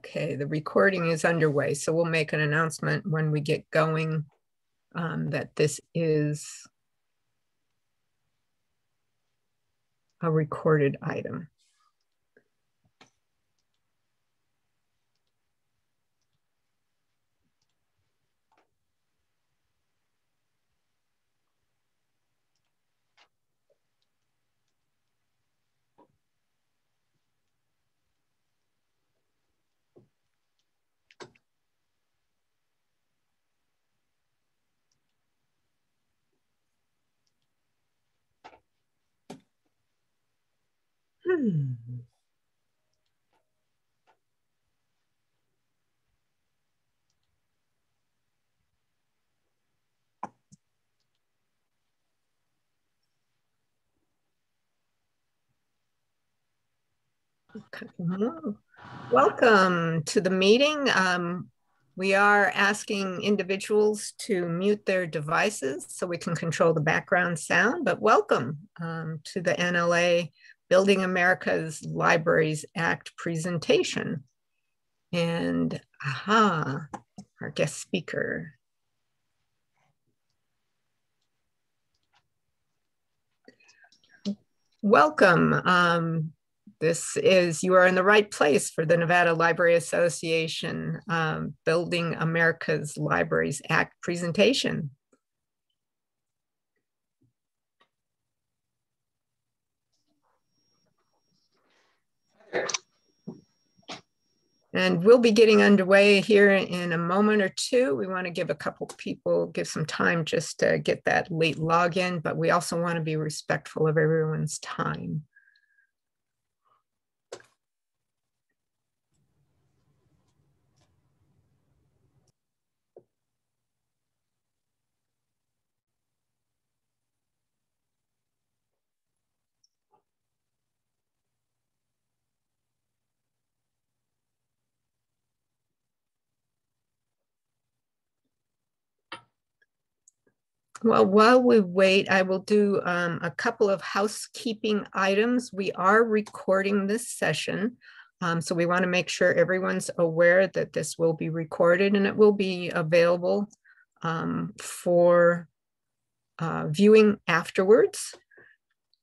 Okay, the recording is underway, so we'll make an announcement when we get going that this is a recorded item. Welcome to the meeting. We are asking individuals to mute their devices so we can control the background sound, but welcome to the NLA Building America's Libraries Act presentation. And our guest speaker. Welcome. You are in the right place for the Nevada Library Association Building America's Libraries Act presentation. And we'll be getting underway here in a moment or two. We want to give a couple people, give some time just to get that late login, but we also want to be respectful of everyone's time. Well, while we wait, I will do a couple of housekeeping items. We are recording this session, so we want to make sure everyone's aware that this will be recorded and it will be available for viewing afterwards.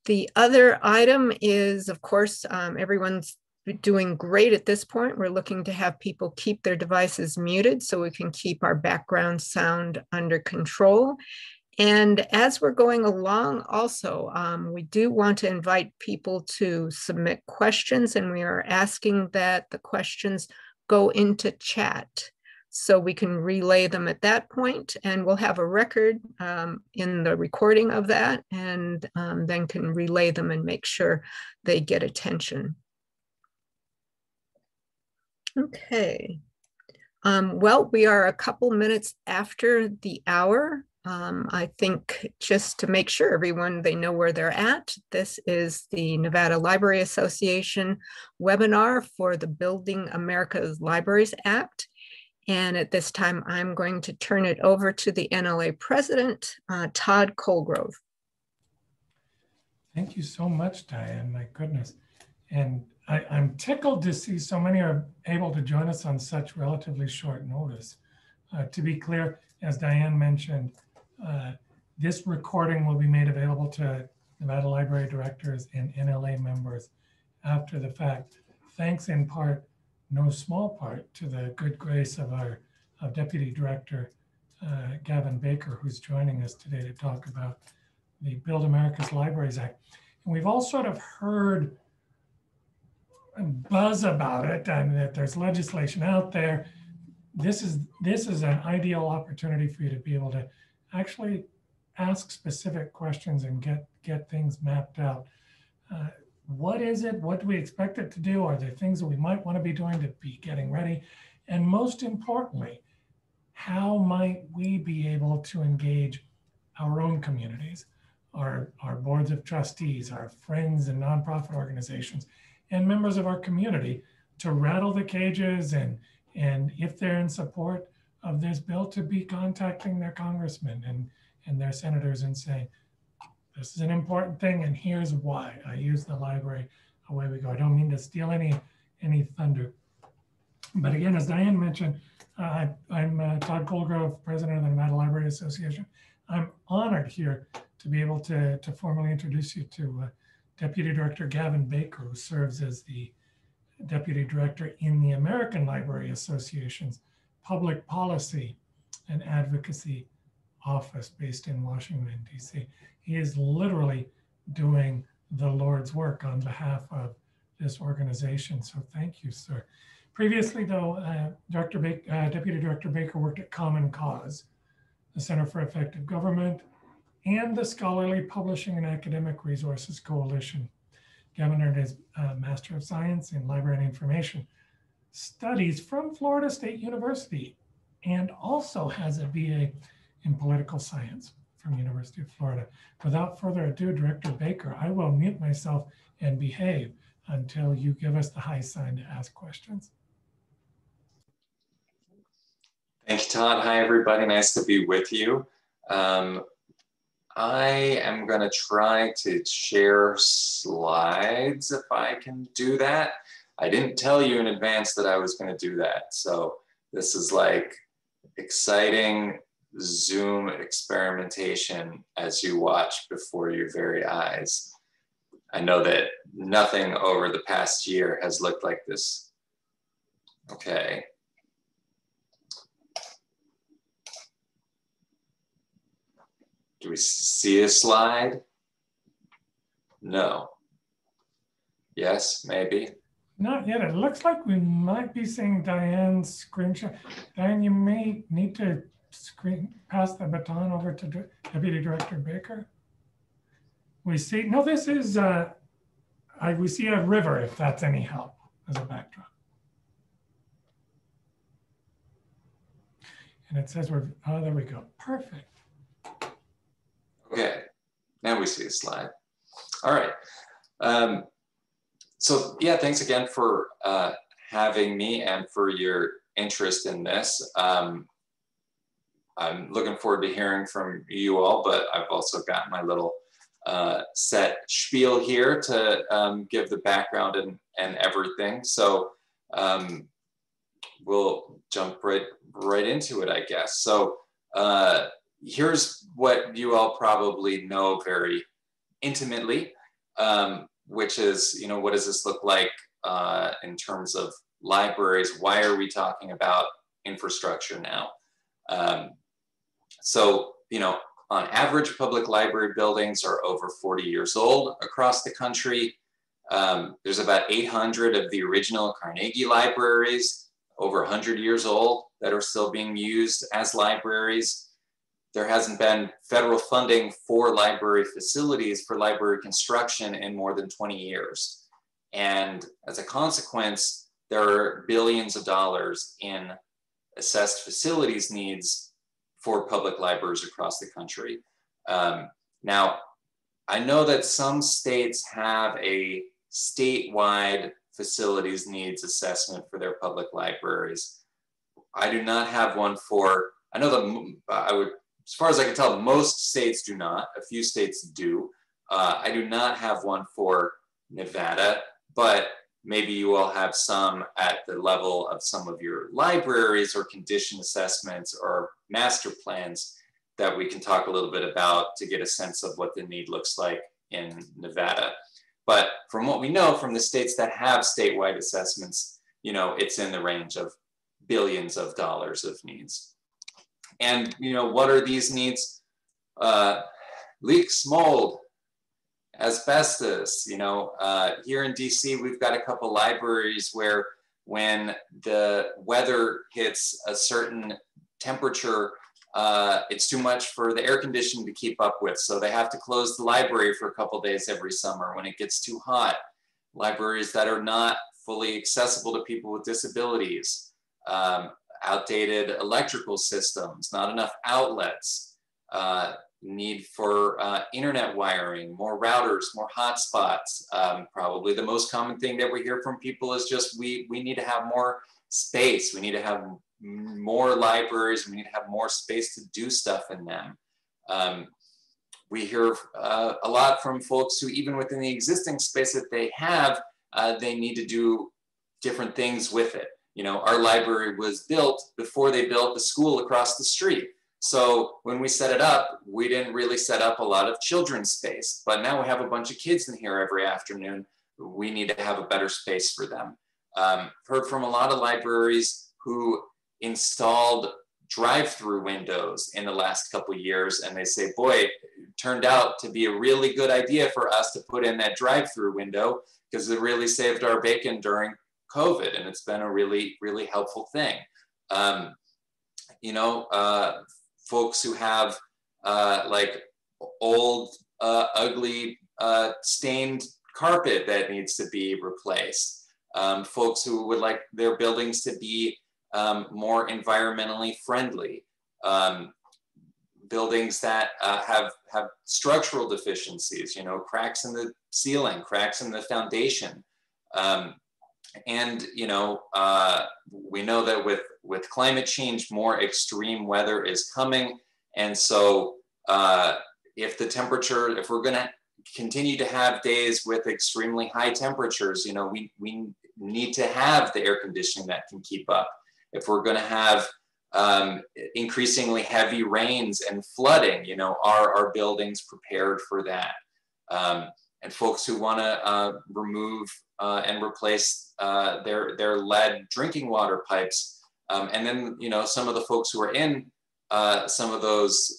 The other item is, of course, everyone's doing great at this point. We're looking to have people keep their devices muted so we can keep our background sound under control. And as we're going along also, we do want to invite people to submit questions, and we are asking that the questions go into chat so we can relay them at that point, and we'll have a record in the recording of that, and then can relay them and make sure they get attention. Okay. Well, we are a couple minutes after the hour. I think just to make sure everyone, they know where they're at, this is the Nevada Library Association webinar for the Building America's Libraries Act. And at this time, I'm going to turn it over to the NLA president, Todd Colgrove. Thank you so much, Diane, my goodness. And I'm tickled to see so many are able to join us on such relatively short notice. To be clear, as Diane mentioned, this recording will be made available to Nevada Library directors and NLA members after the fact, thanks in part, no small part, to the good grace of our Deputy Director, Gavin Baker, who's joining us today to talk about the Build America's Libraries Act. And we've all sort of heard buzz about it and that there's legislation out there. This is an ideal opportunity for you to be able to actually ask specific questions and get things mapped out. What is it? What do we expect it to do? Are there things that we might want to be doing to be getting ready? And most importantly, how might we be able to engage our own communities, our boards of trustees, our friends and nonprofit organizations, and members of our community to rattle the cages and if they're in support of this bill, to be contacting their congressmen and their senators and saying, this is an important thing and here's why. I use the library, away we go. I don't mean to steal any thunder. But again, as Diane mentioned, I'm Todd Colgrove, president of the Nevada Library Association. I'm honored here to be able to formally introduce you to Deputy Director Gavin Baker, who serves as the Deputy Director in the American Library Association's Public Policy and Advocacy Office based in Washington, D.C. He is literally doing the Lord's work on behalf of this organization. So thank you, sir. Previously, though, Deputy Director Baker worked at Common Cause, the Center for Effective Government, and the Scholarly Publishing and Academic Resources Coalition. Gavin earned his Master of Science in Library and Information Studies from Florida State University, and also has a BA in Political Science from University of Florida. Without further ado, Director Baker, I will mute myself and behave until you give us the high sign to ask questions. Thank you, Todd. Hi, everybody. Nice to be with you. I am going to try to share slides if I can do that. I didn't tell you in advance that I was going to do that. So this is like exciting Zoom experimentation as you watch before your very eyes. I know that nothing over the past year has looked like this. Okay. Do we see a slide? No. Yes, maybe. Not yet. It looks like we might be seeing Diane's screenshot. Diane, you may need to pass the baton over to Deputy Director Baker. We see, no, this is, we see a river, if that's any help as a backdrop. And it says we're, oh, there we go. Perfect. Okay, now we see a slide. All right. So yeah, thanks again for having me and for your interest in this. I'm looking forward to hearing from you all, but I've also got my little set spiel here to give the background and everything. So we'll jump right into it, I guess. So here's what you all probably know very intimately, which is, you know, what does this look like in terms of libraries? Why are we talking about infrastructure now? So, you know, on average, public library buildings are over 40 years old across the country. There's about 800 of the original Carnegie libraries, over 100 years old, that are still being used as libraries. There hasn't been federal funding for library facilities, for library construction in more than 20 years. And as a consequence, there are billions of dollars in assessed facilities needs for public libraries across the country. Now, I know that some states have a statewide facilities needs assessment for their public libraries. I do not have one for, I know that as far as I can tell, most states do not. A few states do. I do not have one for Nevada, but maybe you all have some at the level of some of your libraries or condition assessments or master plans that we can talk a little bit about to get a sense of what the need looks like in Nevada. But from what we know from the states that have statewide assessments, you know, it's in the range of billions of dollars of needs. And, you know, what are these needs? Leaks, mold, asbestos, you know, here in DC, we've got a couple libraries where when the weather hits a certain temperature, it's too much for the air conditioning to keep up with. So they have to close the library for a couple days every summer when it gets too hot. Libraries that are not fully accessible to people with disabilities. Outdated electrical systems, not enough outlets, need for internet wiring, more routers, more hotspots. Probably the most common thing that we hear from people is just we need to have more space. We need to have more libraries. We need to have more space to do stuff in them. We hear a lot from folks who even within the existing space that they have, they need to do different things with it. You know, our library was built before they built the school across the street. So when we set it up, we didn't really set up a lot of children's space, but now we have a bunch of kids in here every afternoon. We need to have a better space for them. Heard from a lot of libraries who installed drive-through windows in the last couple of years, and they say, boy, it turned out to be a really good idea for us to put in that drive-through window because it really saved our bacon during COVID, and it's been a really, really helpful thing. You know, folks who have like old, ugly, stained carpet that needs to be replaced. Folks who would like their buildings to be more environmentally friendly. Buildings that have structural deficiencies, you know, cracks in the ceiling, cracks in the foundation. And, you know, we know that with climate change, more extreme weather is coming. And so if the temperature, if we're going to continue to have days with extremely high temperatures, you know, we need to have the air conditioning that can keep up. If we're going to have increasingly heavy rains and flooding, you know, are our buildings prepared for that? And folks who want to remove and replace their lead drinking water pipes. And then, you know, some of the folks who are in some of those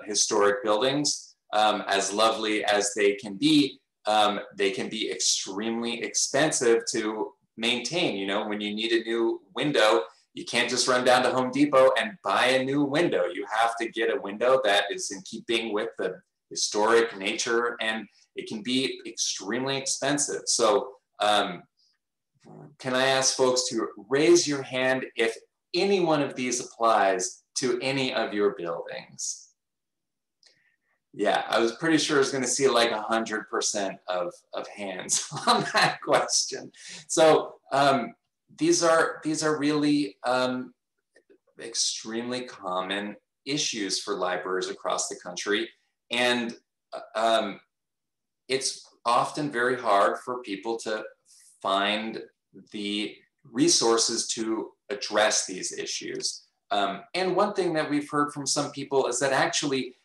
historic buildings, as lovely as they can be extremely expensive to maintain. You know, when you need a new window, you can't just run down to Home Depot and buy a new window. You have to get a window that is in keeping with the historic nature, and it can be extremely expensive. So can I ask folks to raise your hand if any one of these applies to any of your buildings? Yeah, I was pretty sure I was going to see like 100% of hands on that question. So these are really extremely common issues for libraries across the country, and it's often very hard for people to find the resources to address these issues. And one thing that we've heard from some people is that actually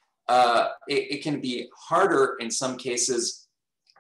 it can be harder in some cases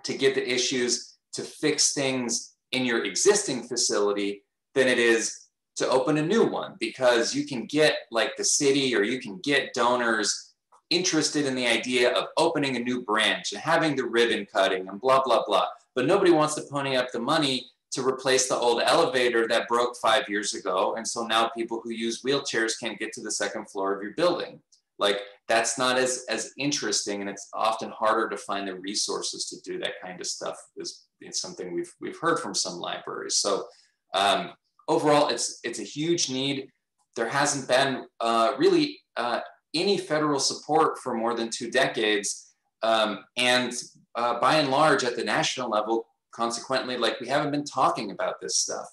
to get the issues to fix things in your existing facility than it is to open a new one, because you can get like the city or you can get donors interested in the idea of opening a new branch and having the ribbon cutting and blah, blah, blah. But nobody wants to pony up the money to replace the old elevator that broke 5 years ago. And so now people who use wheelchairs can't get to the second floor of your building. Like, that's not as interesting, and it's often harder to find the resources to do that kind of stuff. It's something we've heard from some libraries. So overall, it's a huge need. There hasn't been really any federal support for more than 2 decades. And by and large, at the national level, consequently, like, we haven't been talking about this stuff.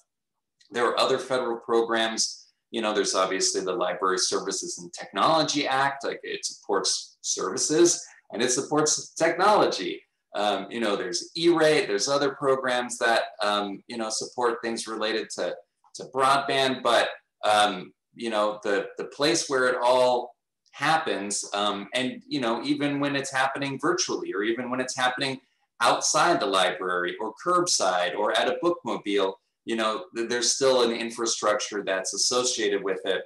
There are other federal programs. You know, there's obviously the Library Services and Technology Act, like it supports services and it supports technology. You know, there's E-rate, there's other programs that, you know, support things related to broadband, but, you know, the place where it all happens, and, you know, even when it's happening virtually, or even when it's happening outside the library or curbside or at a bookmobile, you know, there's still an infrastructure that's associated with it.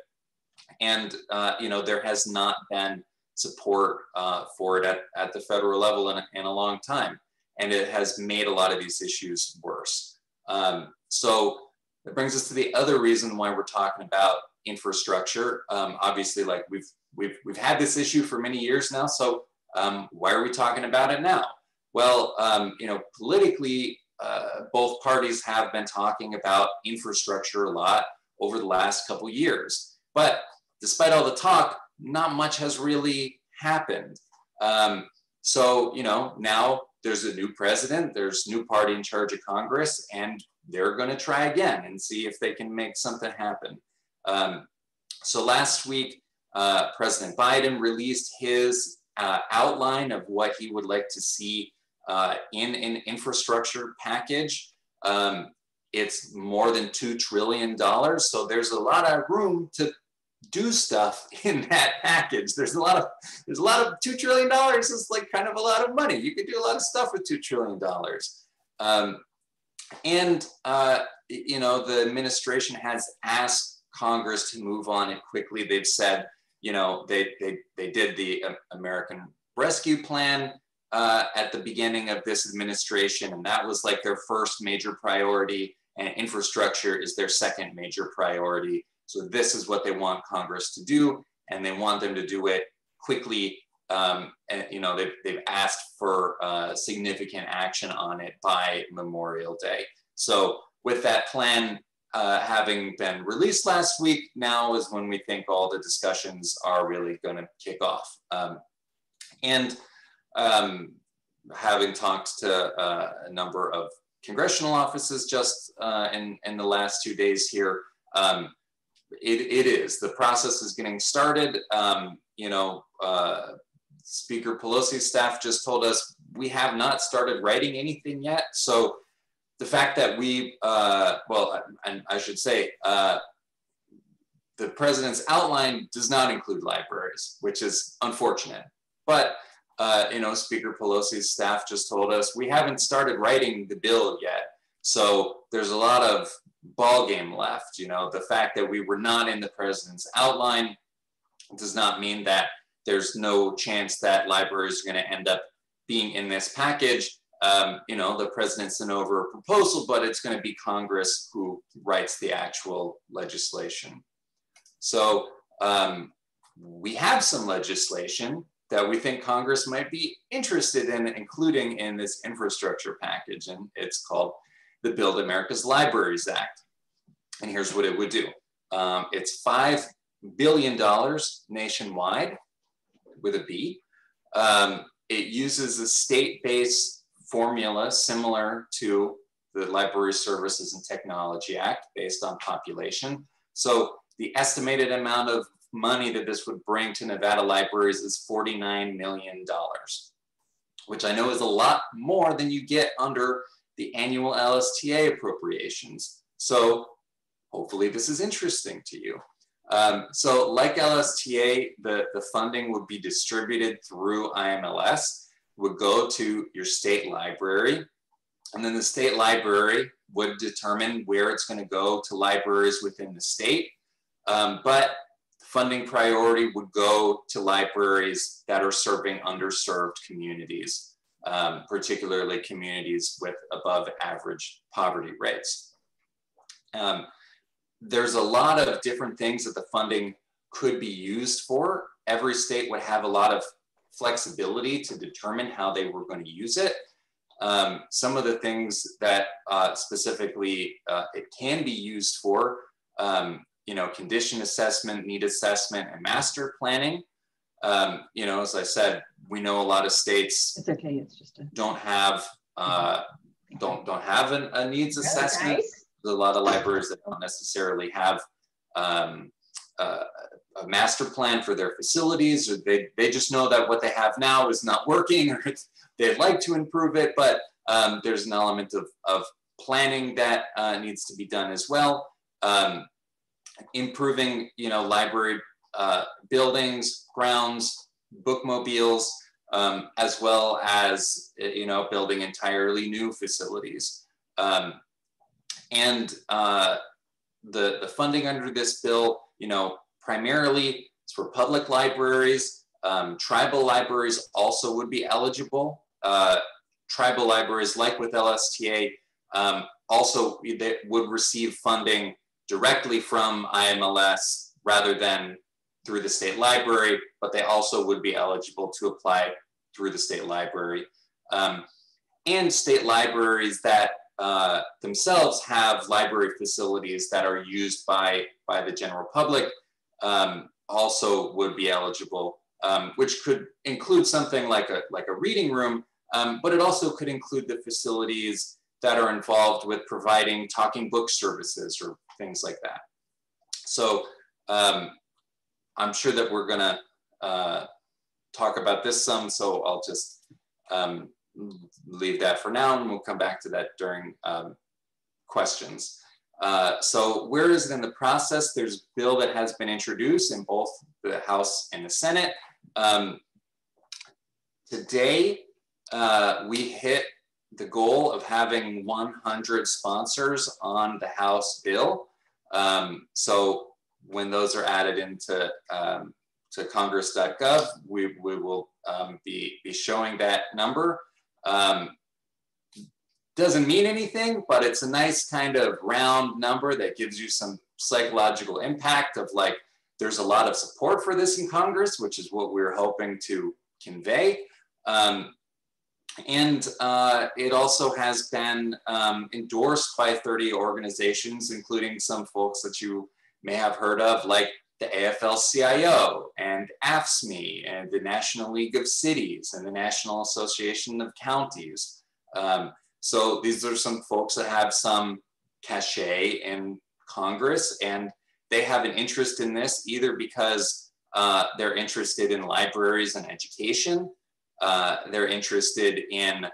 And, you know, there has not been support for it at the federal level in a long time. And it has made a lot of these issues worse. So that brings us to the other reason why we're talking about infrastructure. Obviously, like we've had this issue for many years now. So why are we talking about it now? Well, you know, politically, both parties have been talking about infrastructure a lot over the last couple years. But despite all the talk, not much has really happened. So, you know, now there's a new president, there's a new party in charge of Congress, and they're going to try again and see if they can make something happen. So last week, President Biden released his outline of what he would like to see in an infrastructure package. it's more than $2 trillion. So there's a lot of room to do stuff in that package. There's a lot of $2 trillion is like kind of a lot of money. You could do a lot of stuff with $2 trillion. You know, the administration has asked Congress to move on it quickly. They've said, you know, they did the American Rescue Plan at the beginning of this administration, and that was like their first major priority, and infrastructure is their second major priority. So this is what they want Congress to do, and they want them to do it quickly. And you know, they've asked for significant action on it by Memorial Day. So with that plan having been released last week, now is when we think all the discussions are really going to kick off. Having talked to a number of congressional offices just in the last 2 days here, the process is getting started. You know, Speaker Pelosi's staff just told us we have not started writing anything yet. So the fact that we, and I should say, the president's outline does not include libraries, which is unfortunate. But you know, Speaker Pelosi's staff just told us we haven't started writing the bill yet. So there's a lot of ball game left. You know, the fact that we were not in the president's outline does not mean that there's no chance that libraries are going to end up being in this package. You know, the president sent over a proposal, but it's going to be Congress who writes the actual legislation. So we have some legislation that we think Congress might be interested in including in this infrastructure package, and it's called the Build America's Libraries Act. And here's what it would do. It's $5 billion nationwide with a B. It uses a state-based formula similar to the Library Services and Technology Act based on population. So the estimated amount of money that this would bring to Nevada libraries is $49 million, which I know is a lot more than you get under the annual LSTA appropriations. So hopefully this is interesting to you. So like LSTA, the funding would be distributed through IMLS, would go to your state library, and then the state library would determine where it's going to go to libraries within the state. But funding priority would go to libraries that are serving underserved communities, particularly communities with above average poverty rates. There's a lot of different things that the funding could be used for. Every state would have a lot of flexibility to determine how they were going to use it. Some of the things that specifically it can be used for, you know, condition assessment, need assessment, and master planning. You know, as I said, we know a lot of states it's okay. It's just don't have don't have a needs assessment. Nice. There's a lot of libraries that don't necessarily have a master plan for their facilities, or they just know that what they have now is not working, or they'd like to improve it, but there's an element of planning that needs to be done as well. Improving, you know, library buildings, grounds, bookmobiles, as well as, you know, building entirely new facilities. And the funding under this bill, you know, primarily it's for public libraries. Tribal libraries also would be eligible. Tribal libraries, like with LSTA, also they would receive funding directly from IMLS rather than through the state library, but they also would be eligible to apply through the state library. And state libraries that themselves have library facilities that are used by the general public also would be eligible, which could include something like a reading room, but it also could include the facilities that are involved with providing talking book services or things like that. So I'm sure that we're gonna talk about this some, so I'll just leave that for now, and we'll come back to that during questions. So where is it in the process? There's a bill that has been introduced in both the House and the Senate. Today, we hit the goal of having 100 sponsors on the House bill. So when those are added into to congress.gov, we will be showing that number. Doesn't mean anything, but it's a nice kind of round number that gives you some psychological impact of like, there's a lot of support for this in Congress, which is what we're hoping to convey. It also has been endorsed by 30 organizations, including some folks that you may have heard of, like the AFL-CIO and AFSCME and the National League of Cities and the National Association of Counties. So these are some folks that have some cachet in Congress, and they have an interest in this either because they're interested in libraries and education. They're interested in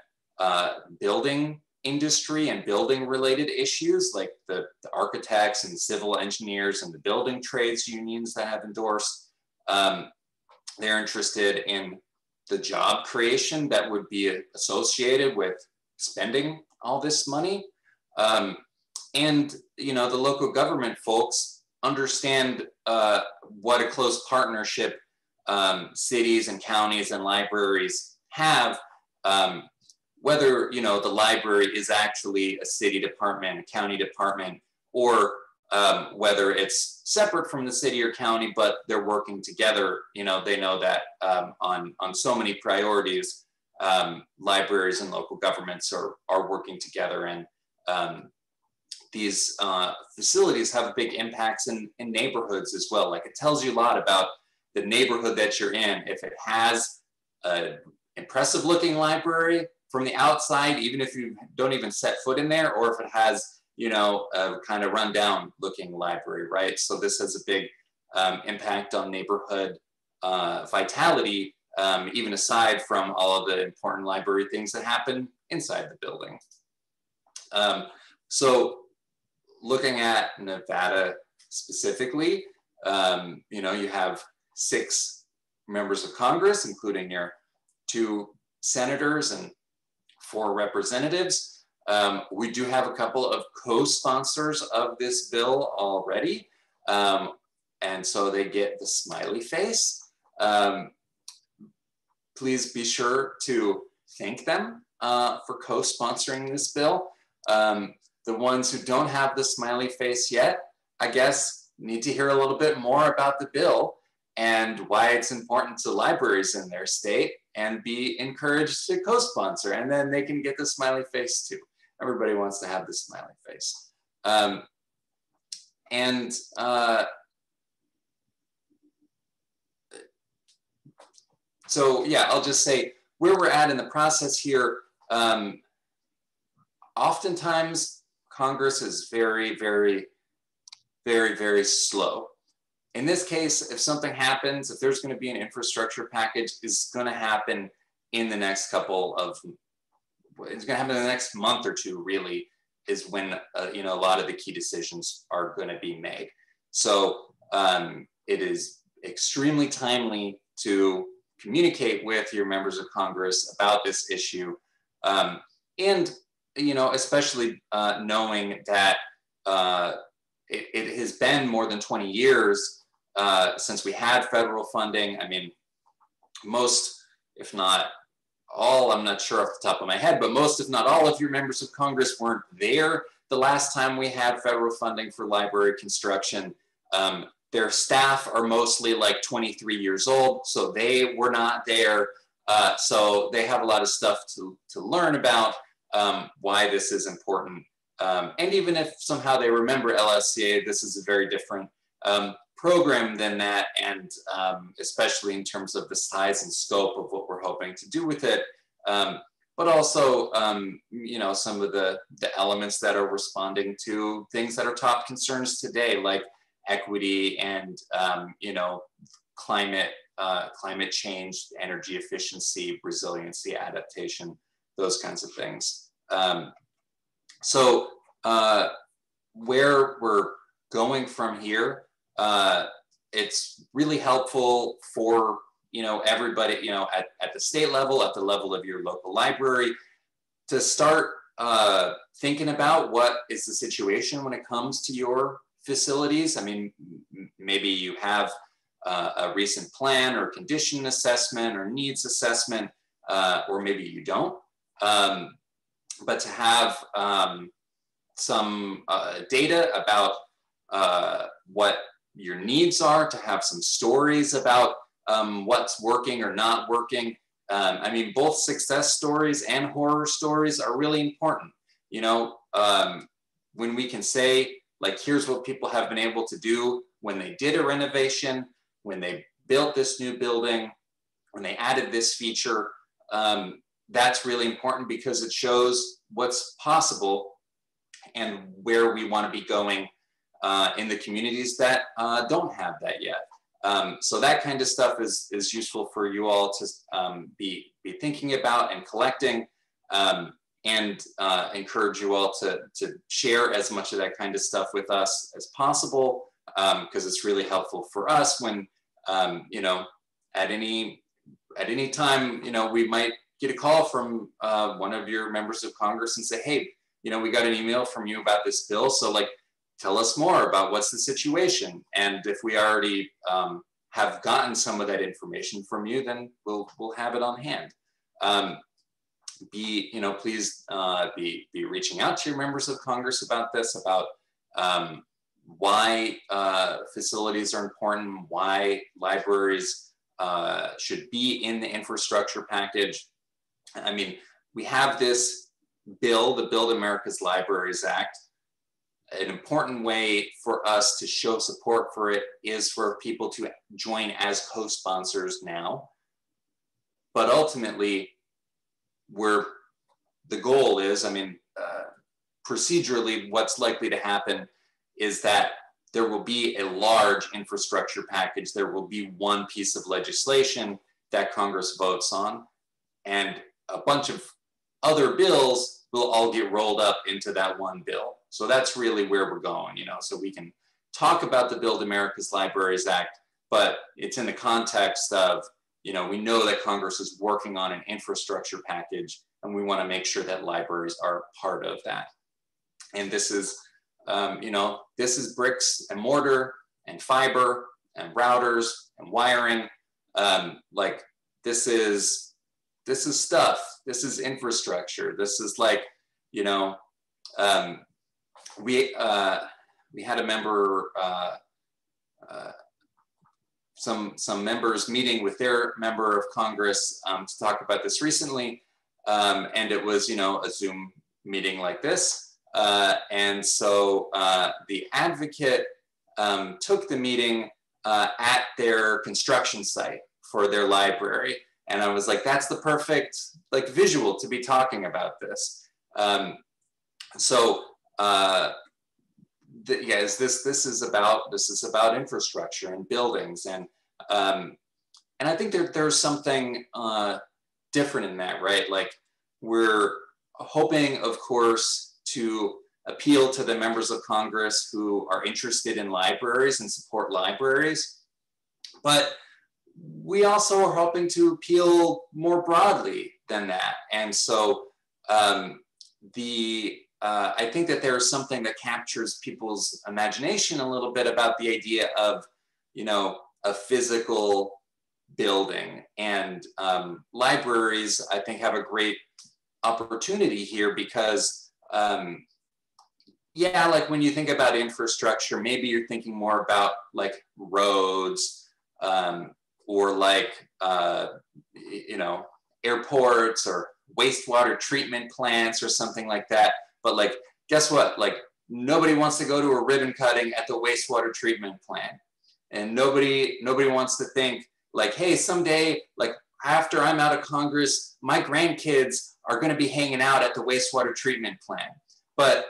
building industry and building related issues like the architects and civil engineers and the building trades unions that have endorsed. They're interested in the job creation that would be associated with spending all this money. And you know, the local government folks understand what a close partnership cities and counties and libraries have, whether, you know, the library is actually a city department, a county department, or whether it's separate from the city or county, but they're working together. You know, they know that on so many priorities, libraries and local governments are working together, and these facilities have big impacts in neighborhoods as well. Like, it tells you a lot about the neighborhood that you're in. If it has an impressive looking library from the outside, even if you don't even set foot in there, or if it has, you know, a kind of rundown looking library, right? So this has a big impact on neighborhood vitality, even aside from all of the important library things that happen inside the building. So looking at Nevada specifically, you know, you have 6 members of Congress, including your 2 senators and 4 representatives. We do have a couple of co-sponsors of this bill already. And so they get the smiley face. Please be sure to thank them for co-sponsoring this bill. The ones who don't have the smiley face yet, I guess, need to hear a little bit more about the bill and why it's important to libraries in their state, and be encouraged to co-sponsor, and then they can get the smiley face too. Everybody wants to have the smiley face. So yeah, I'll just say where we're at in the process here. Oftentimes, Congress is very, very, very, very slow. In this case, if something happens, if there's going to be an infrastructure package, it's going to happen in the next it's going to happen in the next month or 2, really, is when you know, a lot of the key decisions are going to be made. So it is extremely timely to communicate with your members of Congress about this issue. And, you know, especially knowing that it has been more than 20 years since we had federal funding. I mean, most, if not all, I'm not sure off the top of my head, but most, if not all, of your members of Congress weren't there the last time we had federal funding for library construction. Their staff are mostly like 23 years old, so they were not there. So they have a lot of stuff to learn about why this is important. And even if somehow they remember LSCA, this is a very different program than that, and especially in terms of the size and scope of what we're hoping to do with it. But also, you know, some of the elements that are responding to things that are top concerns today, like equity and, you know, climate change, energy efficiency, resiliency, adaptation, those kinds of things. So where we're going from here, it's really helpful for, everybody, at the state level, at the level of your local library, to start thinking about what is the situation when it comes to your facilities. I mean, maybe you have a recent plan or condition assessment or needs assessment, or maybe you don't. But to have some data about what your needs are, to have some stories about what's working or not working. I mean, both success stories and horror stories are really important. When we can say, like, here's what people have been able to do when they did a renovation, when they built this new building, when they added this feature, that's really important because it shows what's possible and where we want to be going in the communities that don't have that yet. So that kind of stuff is useful for you all to be thinking about and collecting, and encourage you all to share as much of that kind of stuff with us as possible, because it's really helpful for us when, at any time, we might get a call from one of your members of Congress and say, hey, we got an email from you about this bill. So, like, tell us more about what's the situation. And if we already have gotten some of that information from you, then we'll have it on hand. Please be reaching out to your members of Congress about this, about why facilities are important, why libraries should be in the infrastructure package. I mean, we have this bill, the Build America's Libraries Act. An important way for us to show support for it is for people to join as co-sponsors now. But ultimately, the goal is, procedurally, what's likely to happen is that there will be a large infrastructure package. There will be one piece of legislation that Congress votes on, and a bunch of other bills will all get rolled up into that one bill. So that's really where we're going, so we can talk about the Build America's Libraries Act, but it's in the context of, we know that Congress is working on an infrastructure package, and we want to make sure that libraries are part of that. And this is, this is bricks and mortar and fiber and routers and wiring. This is stuff. This is infrastructure. This is like, we had a member, some members meeting with their member of Congress to talk about this recently, and it was, a Zoom meeting like this, and so the advocate took the meeting at their construction site for their library, and I was like, that's the perfect visual to be talking about this. This is about infrastructure and buildings, and I think there's something different in that, right? Like, we're hoping, of course, to appeal to the members of Congress who are interested in libraries and support libraries, but we also are hoping to appeal more broadly than that. And so I think that there's something that captures people's imagination a little bit about the idea of, a physical building, and libraries, I think, have a great opportunity here because, when you think about infrastructure, maybe you're thinking more about roads, or airports or wastewater treatment plants or something like that. But guess what? Nobody wants to go to a ribbon cutting at the wastewater treatment plant. And nobody wants to think hey, someday, after I'm out of Congress, my grandkids are going to be hanging out at the wastewater treatment plant. But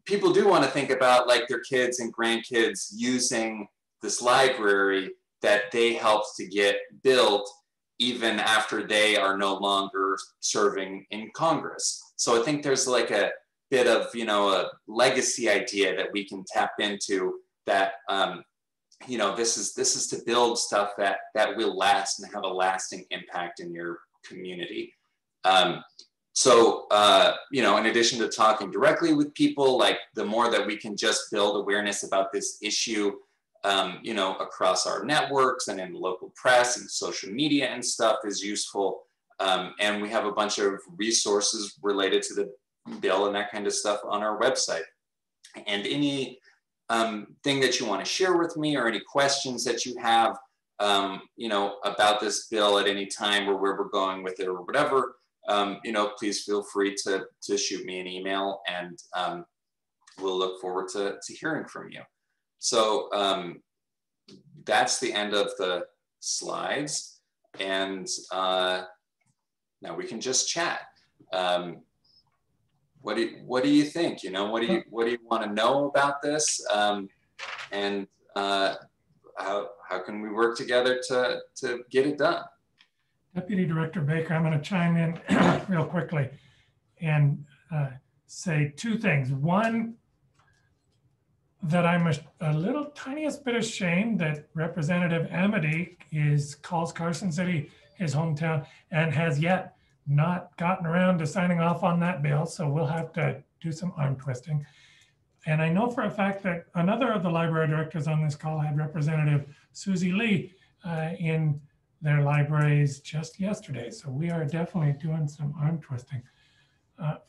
people do want to think about their kids and grandkids using this library that they helped to get built even after they are no longer serving in Congress. So I think there's bit of, you know, a legacy idea that we can tap into, that, you know, this is to build stuff that will last and have a lasting impact in your community. So, you know, in addition to talking directly with people, like the more that we can just build awareness about this issue, you know, across our networks and in local press and social media and stuff is useful. And we have a bunch of resources related to the bill and that kind of stuff on our website. And any thing that you want to share with me, or any questions that you have, you know, about this bill at any time, or where we're going with it or whatever, you know, please feel free to shoot me an email, and we'll look forward to hearing from you. So that's the end of the slides, and now we can just chat. What do you think? You know, what do you want to know about this? And how can we work together to get it done? Deputy Director Baker, I'm going to chime in real quickly and say two things. One, that I'm a little tiniest bit ashamed that Representative Amity calls Carson City his hometown and has yet not gotten around to signing off on that bill. So we'll have to do some arm twisting. And I know for a fact that another of the library directors on this call had Representative Susie Lee in their libraries just yesterday. So we are definitely doing some arm twisting.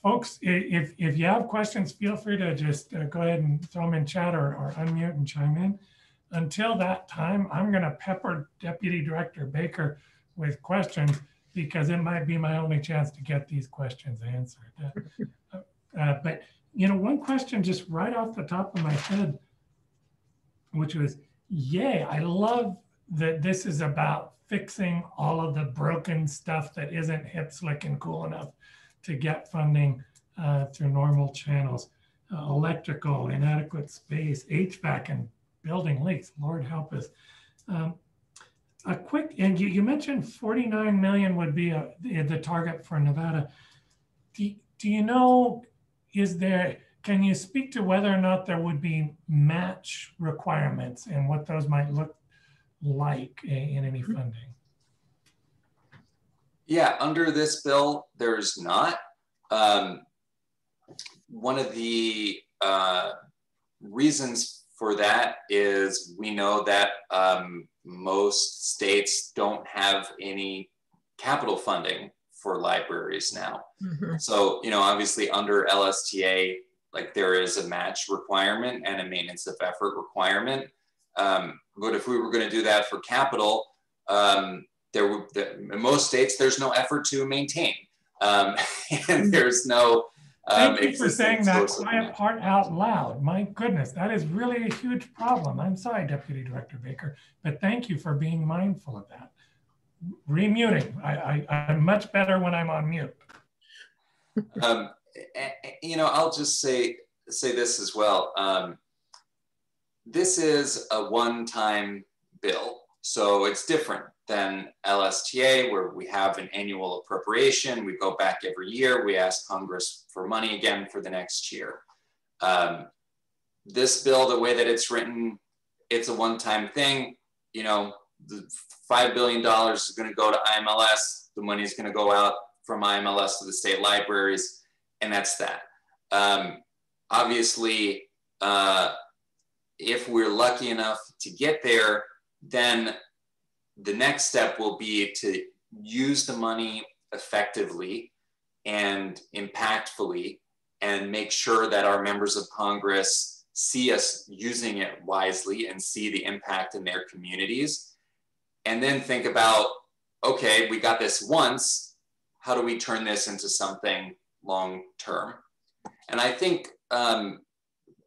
Folks, if you have questions, feel free to just go ahead and throw them in chat or unmute and chime in. Until that time, I'm going to pepper Deputy Director Baker with questions, because it might be my only chance to get these questions answered. But, you know, one question just right off the top of my head, which was, yay, I love that this is about fixing all of the broken stuff that isn't hip, slick, and cool enough to get funding through normal channels. Electrical, inadequate space, HVAC, and building leaks, Lord help us. A quick, and you mentioned 49 million would be the target for Nevada. Do you know, can you speak to whether or not there would be match requirements and what those might look like in any funding? Yeah, under this bill, there's not. One of the reasons for that is we know that most states don't have any capital funding for libraries now. Mm-hmm. So, you know, obviously under LSTA, like there is a match requirement and a maintenance of effort requirement. But if we were going to do that for capital, in most states, there's no effort to maintain. And there's no Thank you for saying that quiet part out loud. My goodness, that is really a huge problem. I'm sorry, Deputy Director Baker, but thank you for being mindful of that. Remuting. I'm much better when I'm on mute. You know, I'll just say this as well. This is a one-time bill, so it's different than LSTA, where we have an annual appropriation. We go back every year. We ask Congress for money again for the next year. This bill, the way that it's written, it's a one-time thing. You know, the $5 billion is going to go to IMLS. The money is going to go out from IMLS to the state libraries, and that's that. Obviously, if we're lucky enough to get there, then the next step will be to use the money effectively and impactfully, and make sure that our members of Congress see us using it wisely and see the impact in their communities. And then think about, okay, we got this once, how do we turn this into something long-term? And I think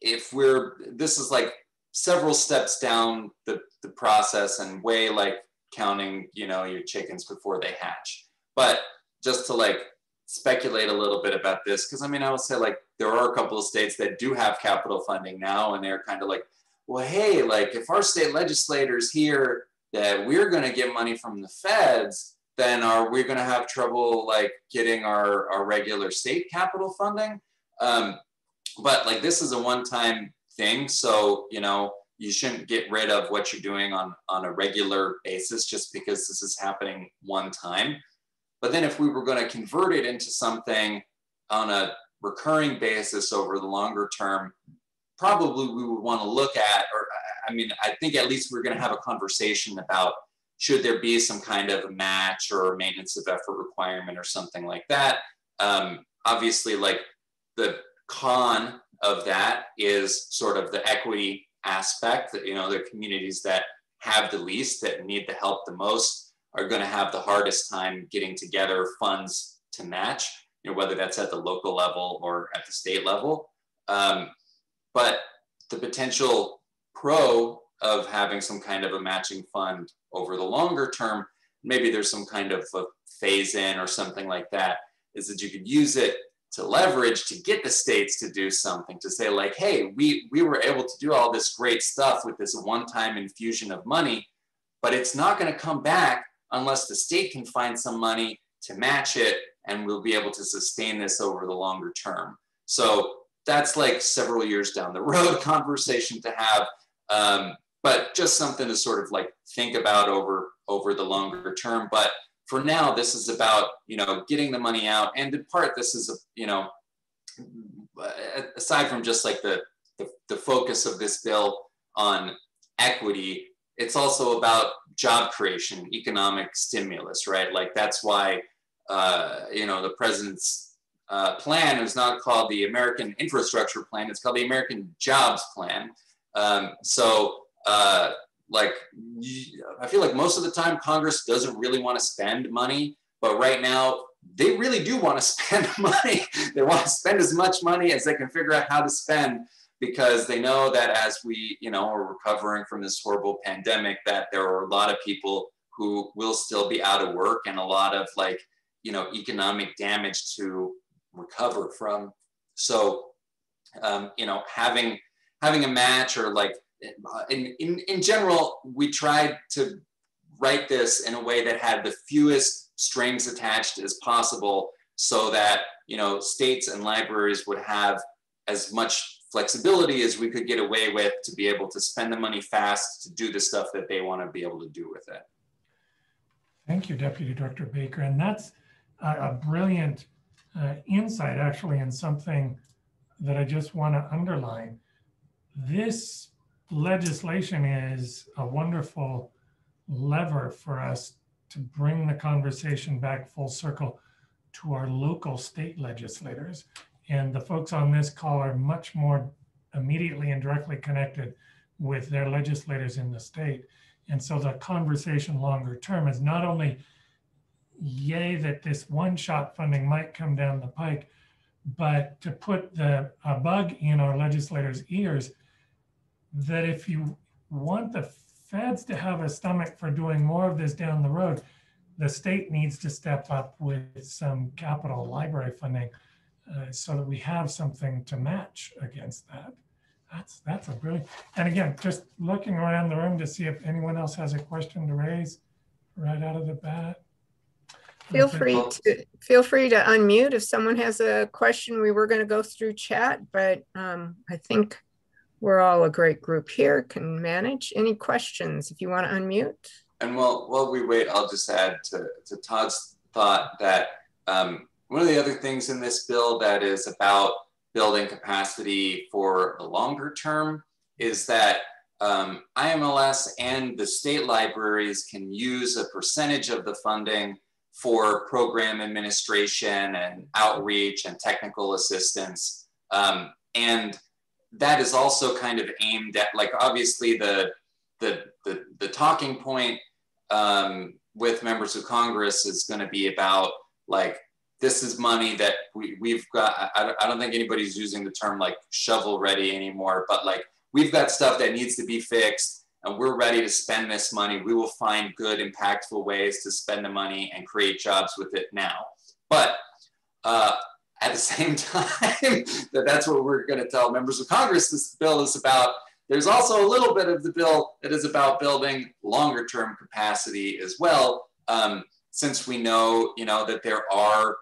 this is like several steps down the process, and way like counting, you know, your chickens before they hatch. But just to like speculate a little bit about this, because I mean, I would say like there are a couple of states that do have capital funding now, and they're kind of like, well, hey, like if our state legislators hear that we're going to get money from the feds, then are we going to have trouble like getting our regular state capital funding? But like, this is a one-time thing. So, you know, you shouldn't get rid of what you're doing on a regular basis just because this is happening one time. But then if we were going to convert it into something on a recurring basis over the longer term, probably we would want to look at, or I mean, I think at least we're going to have a conversation about, should there be some kind of a match or a maintenance of effort requirement or something like that. Obviously, like, the con of that is sort of the equity aspect, that, you know, the communities that have the least, that need the help the most, are going to have the hardest time getting together funds to match, you know, whether that's at the local level or at the state level. But the potential pro of having some kind of a matching fund over the longer term, maybe there's some kind of a phase in or something like that, is that you could use it to leverage to get the states to do something, to say like, hey, we were able to do all this great stuff with this one-time infusion of money, but it's not going to come back unless the state can find some money to match it, and we'll be able to sustain this over the longer term. So that's like several years down the road conversation to have, but just something to sort of like think about over the longer term. But for now, this is about, you know, getting the money out. And in part, this is, you know, aside from just like the focus of this bill on equity, it's also about job creation, economic stimulus, right? Like, that's why, you know, the president's plan is not called the American Infrastructure Plan, it's called the American Jobs Plan. Like, I feel like most of the time Congress doesn't really want to spend money, but right now they really do want to spend money. They want to spend as much money as they can figure out how to spend, because they know that as we, you know, are recovering from this horrible pandemic, that there are a lot of people who will still be out of work, and a lot of, like, you know, economic damage to recover from. So, you know, having a match, or like, in general, we tried to write this in a way that had the fewest strings attached as possible, so that, you know, states and libraries would have as much flexibility as we could get away with, to be able to spend the money fast to do the stuff that they want to be able to do with it. Thank you, Deputy Director Baker. And that's a brilliant insight, actually, and something that I just want to underline. This legislation is a wonderful lever for us to bring the conversation back full circle to our local state legislators. And the folks on this call are much more immediately and directly connected with their legislators in the state. And so the conversation longer term is not only, yay, that this one-shot funding might come down the pike, but to put a bug in our legislators' ears, that if you want the feds to have a stomach for doing more of this down the road, the state needs to step up with some capital library funding, so that we have something to match against that. That's a brilliant. And again, just looking around the room to see if anyone else has a question to raise right out of the bat. Feel free to unmute if someone has a question. We were going to go through chat, but I think we're all a great group here, can manage. Any questions if you want to unmute? And while we wait, I'll just add to Todd's thought that one of the other things in this bill that is about building capacity for the longer term is that IMLS and the state libraries can use a percentage of the funding for program administration and outreach and technical assistance. And that is also kind of aimed at, like, obviously the talking point with members of Congress is going to be about, like, this is money that we've got. I don't think anybody's using the term like shovel ready anymore, but like, we've got stuff that needs to be fixed and we're ready to spend this money. We will find good, impactful ways to spend the money and create jobs with it now. But at the same time, that's what we're going to tell members of Congress this bill is about. There's also a little bit of the bill that is about building longer term capacity as well. Since we know, that there are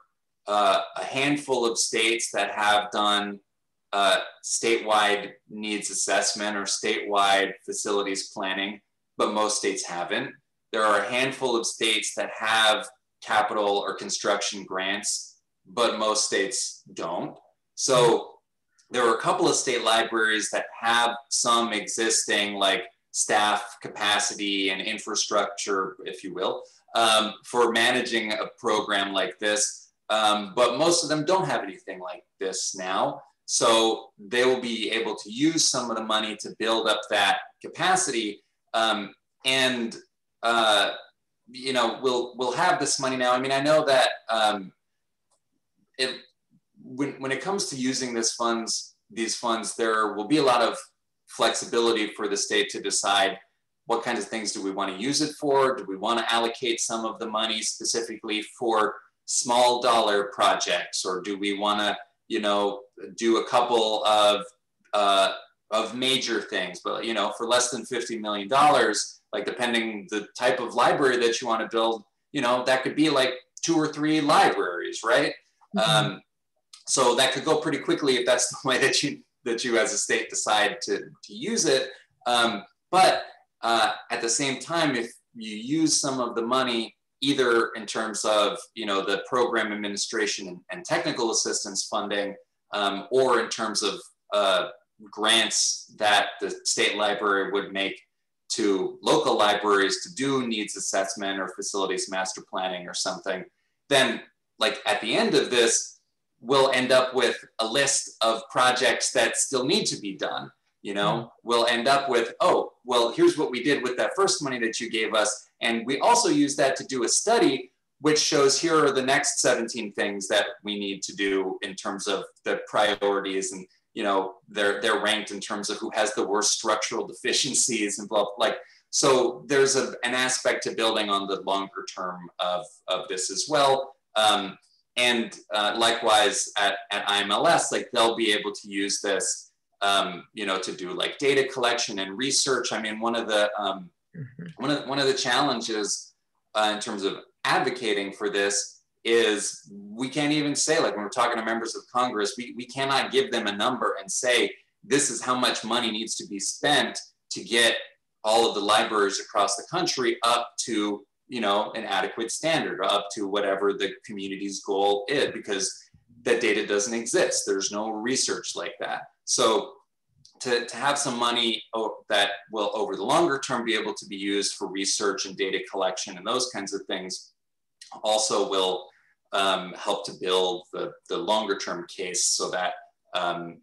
a handful of states that have done statewide needs assessment or statewide facilities planning, but most states haven't. There are a handful of states that have capital or construction grants, but most states don't. So there are a couple of state libraries that have some existing like staff capacity and infrastructure, if you will, for managing a program like this. But most of them don't have anything like this now. So they will be able to use some of the money to build up that capacity. You know, we'll have this money now. I mean, I know that when it comes to using these funds, there will be a lot of flexibility for the state to decide what kinds of things do we want to use it for? Do we want to allocate some of the money specifically for small dollar projects, or do we want to, you know, do a couple of major things, but you know, for less than $50 million, like depending the type of library that you want to build, you know, that could be like 2 or 3 libraries, right? Mm-hmm. So that could go pretty quickly if that's the way that you as a state decide to use it. But at the same time, if you use some of the money, either in terms of, you know, the program administration and technical assistance funding, or in terms of grants that the state library would make to local libraries to do needs assessment or facilities master planning or something, then like at the end of this, we'll end up with a list of projects that still need to be done. You know, we'll end up with, oh, well, here's what we did with that first money that you gave us. And we also use that to do a study, which shows here are the next 17 things that we need to do in terms of the priorities. And, you know, they're ranked in terms of who has the worst structural deficiencies and blah, like, so there's an aspect to building on the longer term of this as well. Likewise at IMLS, like they'll be able to use this, you know, to do like data collection and research. I mean, one of the challenges in terms of advocating for this is we can't even say, like when we're talking to members of Congress, we cannot give them a number and say, this is how much money needs to be spent to get all of the libraries across the country up to, you know, an adequate standard, or up to whatever the community's goal is, because that data doesn't exist. There's no research like that. So to have some money that will over the longer term be able to be used for research and data collection and those kinds of things also will help to build the longer term case, so that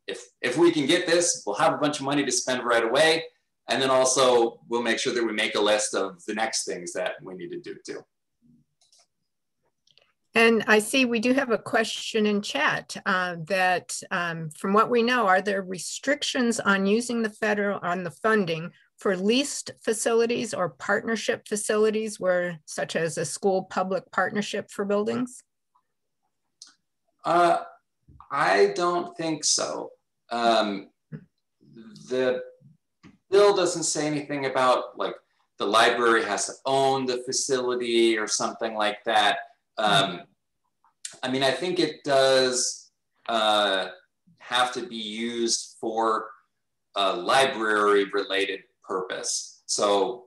if we can get this, we'll have a bunch of money to spend right away. And then also we'll make sure that we make a list of the next things that we need to do too. And I see we do have a question in chat that from what we know, are there restrictions on using the funding for leased facilities or partnership facilities, where such as a school public partnership for buildings? I don't think so. The bill doesn't say anything about like the library has to own the facility or something like that. I mean, I think it does have to be used for a library related purpose. So,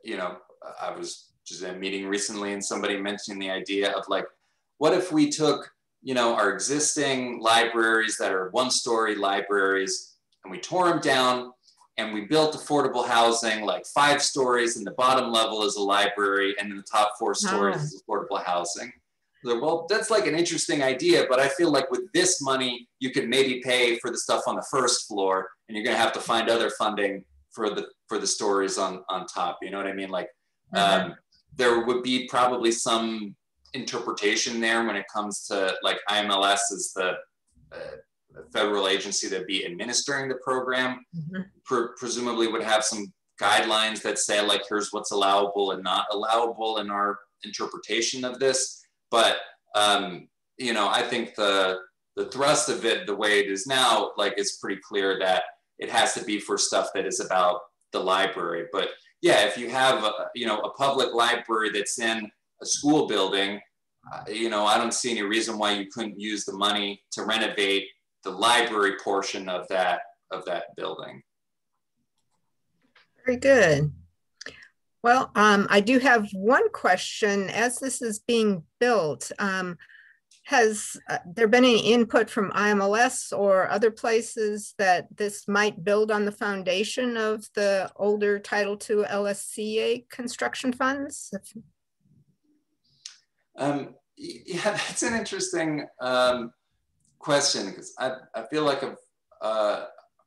you know, I was just in a meeting recently and somebody mentioned the idea of like, what if we took, you know, our existing libraries that are 1-story libraries and we tore them down and we built affordable housing, like 5 stories, and the bottom level is a library, and then the top 4 stories is affordable housing. Well, that's like an interesting idea, but I feel like with this money, you could maybe pay for the stuff on the first floor, and you're gonna have to find other funding for the stories on top. You know what I mean? Like there would be probably some interpretation there when it comes to like IMLS is the federal agency that'd be administering the program, presumably would have some guidelines that say like, here's what's allowable and not allowable in our interpretation of this. But, you know, I think the thrust of it, the way it is now, like it's pretty clear that it has to be for stuff that is about the library. But yeah, if you have, you know, a public library that's in a school building, you know, I don't see any reason why you couldn't use the money to renovate the library portion of that building. Very good. Well, I do have one question. As this is being built, has there been any input from IMLS or other places that this might build on the foundation of the older Title II LSCA construction funds? Yeah, that's an interesting question, because I feel like I've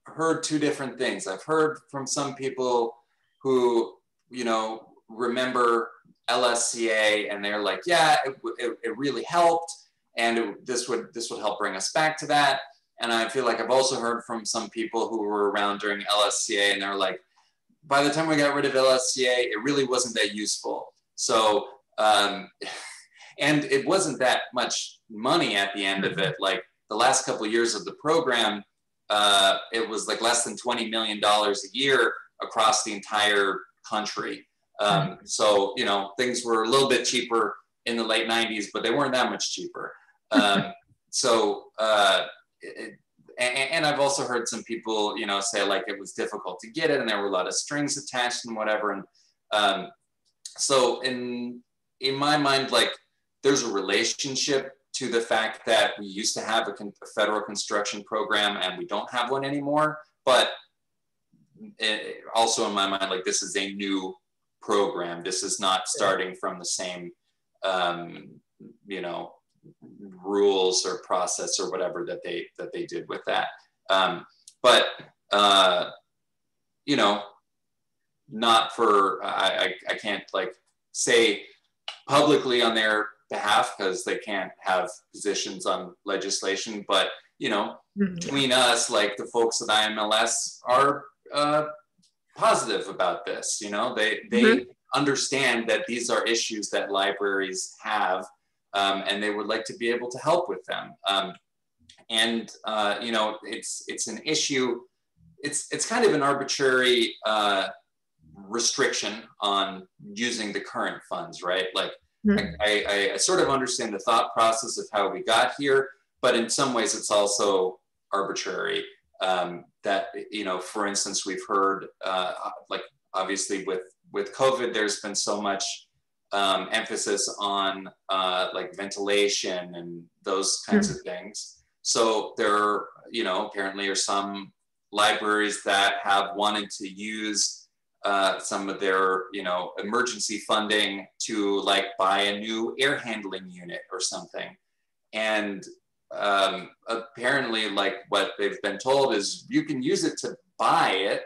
heard two different things. I've heard from some people who, you know, remember LSCA and they're like, yeah, it really helped, and this would help bring us back to that. And I feel like I've also heard from some people who were around during LSCA and they're like, by the time we got rid of LSCA, it really wasn't that useful. So, and it wasn't that much money at the end of it. Like the last couple of years of the program, it was like less than $20 million a year across the entire country. So, you know, things were a little bit cheaper in the late 90s, but they weren't that much cheaper. And I've also heard some people, you know, say like it was difficult to get it and there were a lot of strings attached and whatever. And so in my mind, like there's a relationship to the fact that we used to have a federal construction program and we don't have one anymore. But also in my mind, like this is a new program. This is not starting from the same, you know, rules or process or whatever that they did with that. But you know, not for, I can't like say publicly on their behalf because they can't have positions on legislation, but you know, between us, like the folks at IMLS are positive about this. You know, they understand that these are issues that libraries have, and they would like to be able to help with them. And you know, it's an issue. It's kind of an arbitrary restriction on using the current funds, right? Like I sort of understand the thought process of how we got here, but in some ways it's also arbitrary. That, you know, for instance, we've heard like obviously with COVID, there's been so much emphasis on like ventilation and those kinds of things. So there, you know, apparently are some libraries that have wanted to use some of their, you know, emergency funding to like buy a new air handling unit or something. And apparently like what they've been told is you can use it to buy it,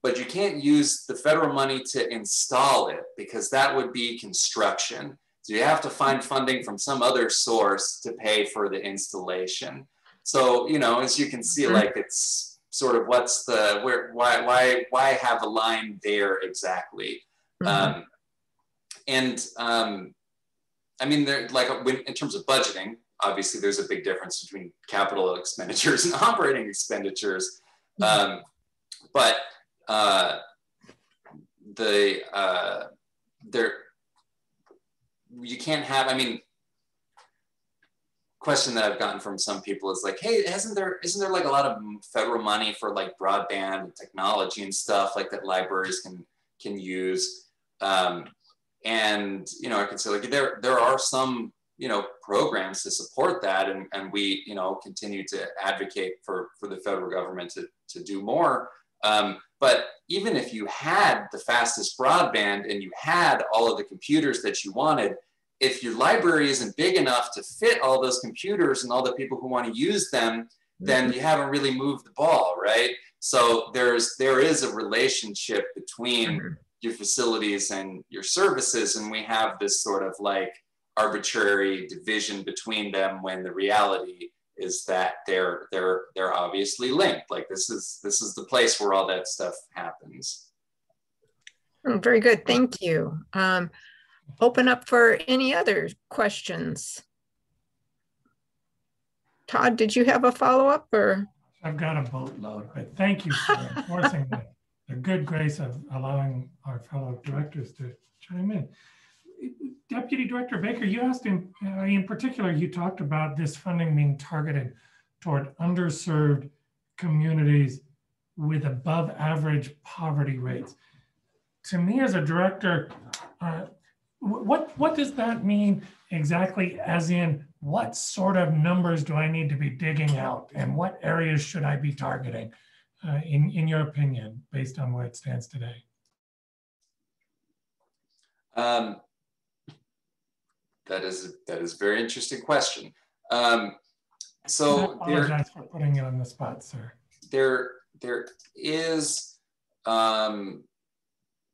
but you can't use the federal money to install it because that would be construction. So you have to find funding from some other source to pay for the installation. So, you know, as you can see, like it's sort of what's the, why have a line there exactly? I mean, like in terms of budgeting, obviously there's a big difference between capital expenditures and operating expenditures. But you can't have, I mean, question that I've gotten from some people is like, hey, isn't there like a lot of federal money for like broadband and technology and stuff like that libraries can use? And, you know, I can say like, there are some, you know, programs to support that. And we, you know, continue to advocate for the federal government to do more. But even if you had the fastest broadband and you had all of the computers that you wanted, if your library isn't big enough to fit all those computers and all the people who want to use them, then you haven't really moved the ball, right? So there is a relationship between your facilities and your services, and we have this sort of like arbitrary division between them when the reality is that they're obviously linked. Like this is the place where all that stuff happens. Oh, very good, thank you. Open up for any other questions. Todd, did you have a follow-up or? I've got a boatload, but thank you for enforcing the good grace of allowing our fellow directors to chime in. Deputy Director Baker, you asked in particular, you talked about this funding being targeted toward underserved communities with above average poverty rates. To me as a director, what does that mean exactly, as in what sort of numbers do I need to be digging out and what areas should I be targeting in your opinion, based on where it stands today? That is a very interesting question. So I apologize for putting it on the spot, sir. There is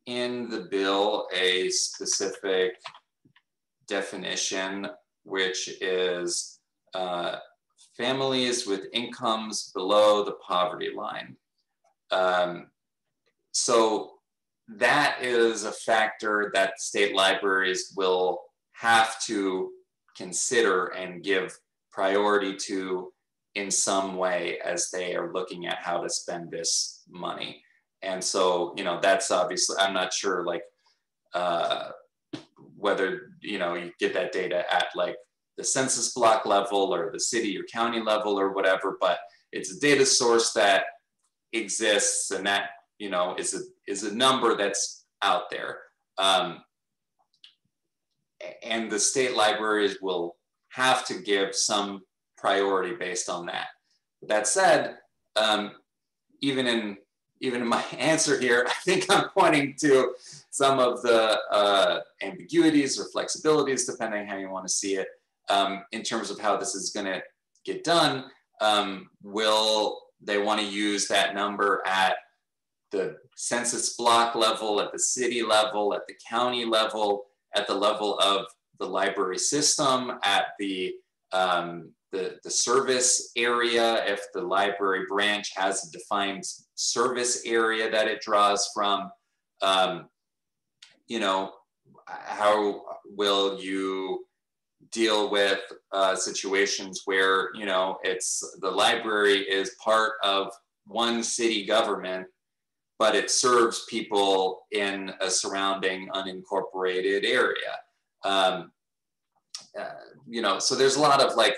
in the bill a specific definition, which is families with incomes below the poverty line. So that is a factor that state libraries will have to consider and give priority to in some way as they are looking at how to spend this money. And so, you know, that's obviously, I'm not sure like whether, you know, you get that data at like the census block level or the city or county level or whatever, but it's a data source that exists, and that, you know, is a number that's out there. And the state libraries will have to give some priority based on that. That said, even in my answer here, I think I'm pointing to some of the ambiguities or flexibilities, depending how you want to see it, in terms of how this is going to get done. Will they want to use that number at the census block level, at the city level, at the county level, at the level of the library system, at the service area, if the library branch has a defined service area that it draws from? You know, how will you deal with situations where, you know, it's the library is part of one city government, but it serves people in a surrounding unincorporated area? You know, so there's a lot of like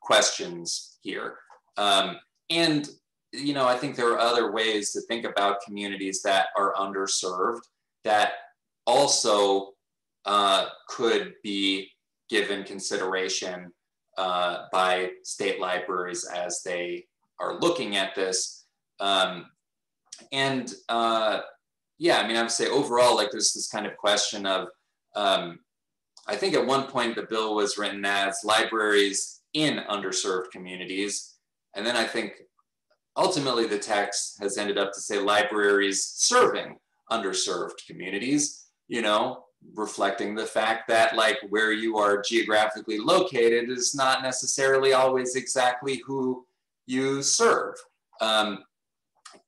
questions here. And, you know, I think there are other ways to think about communities that are underserved that also could be given consideration by state libraries as they are looking at this. Yeah, I mean, I would say overall, like there's this kind of question of, I think at one point the bill was written as libraries in underserved communities. And then I think ultimately the text has ended up to say libraries serving underserved communities, you know, reflecting the fact that like where you are geographically located is not necessarily always exactly who you serve.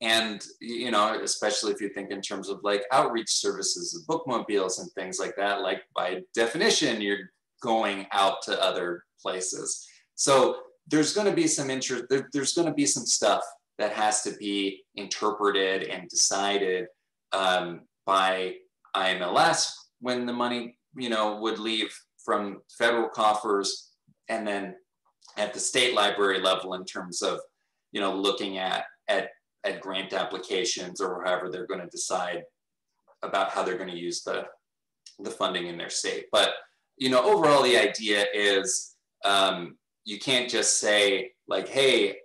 And, you know, especially if you think in terms of like outreach services and bookmobiles and things like that, like by definition, you're going out to other places. So there's going to be some interest, there's going to be some stuff that has to be interpreted and decided by IMLS when the money, you know, would leave from federal coffers, and then at the state library level in terms of, you know, looking at grant applications or however they're going to decide about how they're going to use the funding in their state. But, you know, overall the idea is you can't just say like, hey,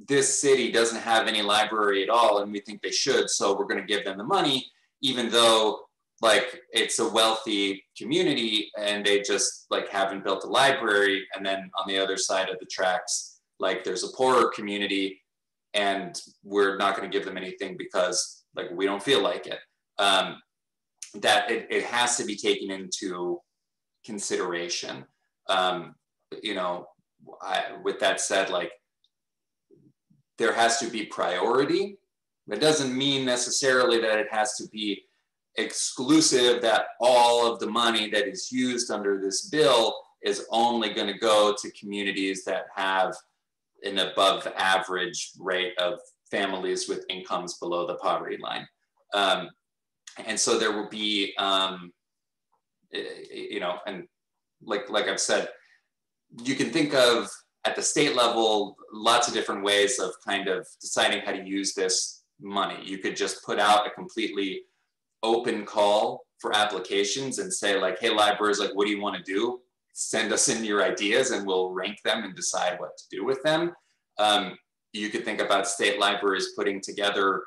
this city doesn't have any library at all and we think they should, so we're going to give them the money, even though like it's a wealthy community and they just like haven't built a library. And then on the other side of the tracks, like there's a poorer community and we're not going to give them anything because like we don't feel like it. That it has to be taken into consideration. You know, with that said, like there has to be priority. It doesn't mean necessarily that it has to be exclusive, that all of the money that is used under this bill is only going to go to communities that have an above average rate of families with incomes below the poverty line. And so there will be, you know, and like I've said, you can think of at the state level, lots of different ways of kind of deciding how to use this money. You could just put out a completely open call for applications and say like, hey, libraries, like, what do you want to do? Send us in your ideas and we'll rank them and decide what to do with them. You could think about state libraries putting together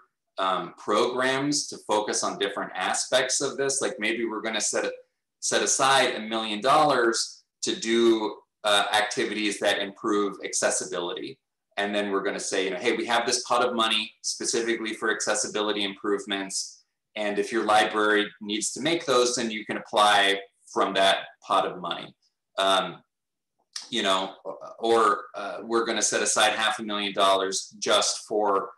programs to focus on different aspects of this. Like maybe we're going to set aside $1 million to do activities that improve accessibility. And then we're going to say, you know, hey, we have this pot of money specifically for accessibility improvements. And if your library needs to make those, then you can apply from that pot of money. You know, or we're going to set aside $500,000 just for